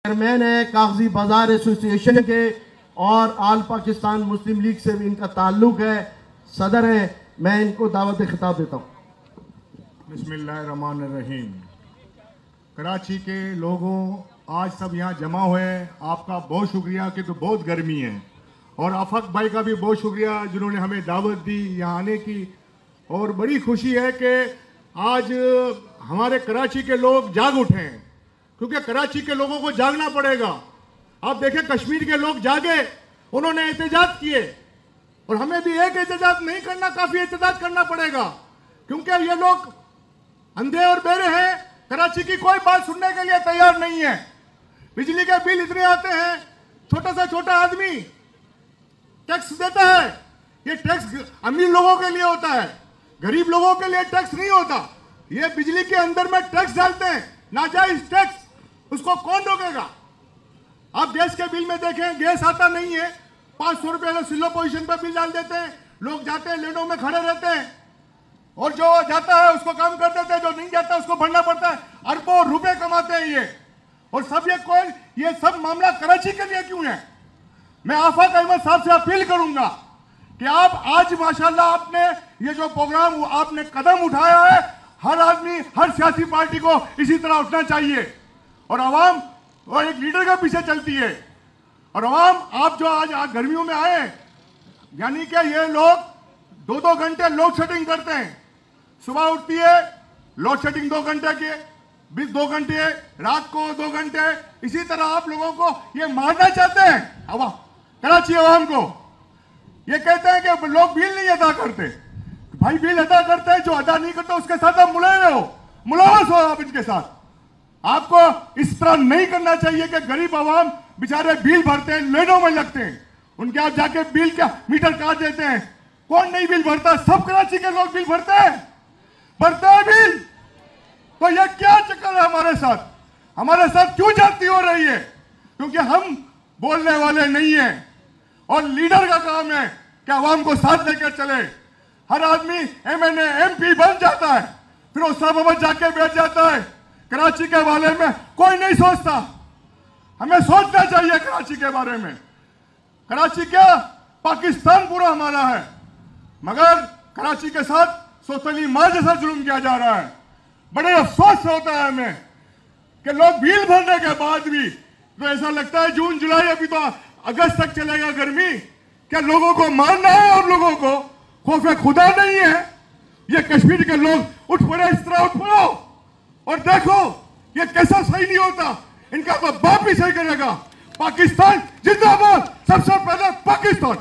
Chairman है कागजी बाजार एसोसिएशन के और आल पाकिस्तान मुस्लिम लीग से भी इनका ताल्लुक है, सदर है। मैं इनको दावत खिताब देता हूँ। बिस्मिल्लाहिर्रहमानिर्रहीम। कराची के लोगों, आज सब यहाँ जमा हुए हैं, आपका बहुत शुक्रिया कि तो बहुत गर्मी है, और आफक भाई का भी बहुत शुक्रिया जिन्होंने हमें दावत दी यहाँ आने की। और बड़ी खुशी है कि आज हमारे कराची के लोग जाग उठे हैं, क्योंकि कराची के लोगों को जागना पड़ेगा। आप देखें, कश्मीर के लोग जागे, उन्होंने एहतजाज किए, और हमें भी एक एहतजाज नहीं करना, काफी एहतजाज करना पड़ेगा, क्योंकि ये लोग अंधे और बेरे हैं, कराची की कोई बात सुनने के लिए तैयार नहीं है। बिजली के बिल इतने आते हैं, छोटा सा छोटा आदमी टैक्स देता है। ये टैक्स अमीर लोगों के लिए होता है, गरीब लोगों के लिए टैक्स नहीं होता। ये बिजली के अंदर में टैक्स डालते हैं, नाजायज टैक्स, उसको कौन रोकेगा? आप गैस के बिल में देखें, गैस आता नहीं है, 500 रुपए का सिलो पोजीशन पर बिल डाल देते हैं, लोग जाते हैं लेनों में खड़े रहते हैं, और जो जाता है उसको काम कर देते हैं, जो नहीं जाता उसको भरना पड़ता है। अरबों रुपए कमाते हैं ये, और सब ये सब मामला कराची के लिए क्यों है? मैं आफाक अहमद साहब से अपील करूंगा कि आप आज माशाल्लाह आपने ये जो प्रोग्राम आपने कदम उठाया है, हर आदमी, हर सियासी पार्टी को इसी तरह उठना चाहिए, और आवाम और एक लीडर के पीछे चलती है। और आवाम, आप जो आज गर्मियों में आए, यानी कि ये लोग 2-2 घंटे लोड शेडिंग करते हैं, सुबह उठती है लोड शेडिंग 2 घंटे के, 2 घंटे रात को 2 घंटे, इसी तरह आप लोगों को ये मारना चाहते हैं कराची आवाम को। ये कहते हैं कि लोग बिल नहीं अदा करते। भाई बिल अदा करते हैं, जो अदा नहीं करते उसके साथ आप मुलावस हो आप इनके साथ। आपको इस तरह नहीं करना चाहिए कि गरीब आवाम बेचारे बिल भरते हैं, लेनों में लगते हैं, उनके आप जाके बिल का मीटर काट देते हैं। कौन नहीं बिल भरता? सब कराची के लोग बिल भरते हैं बिल। तो ये क्या चक्कर है हमारे साथ क्यों जाती हो रही है? क्योंकि हम बोलने वाले नहीं है, और लीडर का काम है कि आवाम को साथ लेकर चले। हर आदमी MNA MP बन जाता है, फिर वो सब जाके बैठ जाता है। कराची के बारे में कोई नहीं सोचता। हमें सोचना चाहिए कराची के बारे में। कराची क्या, पाकिस्तान पूरा हमारा है, मगर कराची के साथ सोतली मार जैसा जुल्म किया जा रहा है। बड़े अफसोस होता है हमें कि लोग बिल भरने के बाद भी, तो ऐसा लगता है जून जुलाई, अभी तो अगस्त तक चलेगा गर्मी, क्या लोगों को मारना है? और लोगों को खौफ खुदा नहीं है? ये कश्मीर के लोग उठ पड़े, इस तरह उठ पड़ो और देखो ये कैसा सही नहीं होता। इनका तो बाप ही सही करेगा। पाकिस्तान जिंदाबाद, सबसे पहले पाकिस्तान।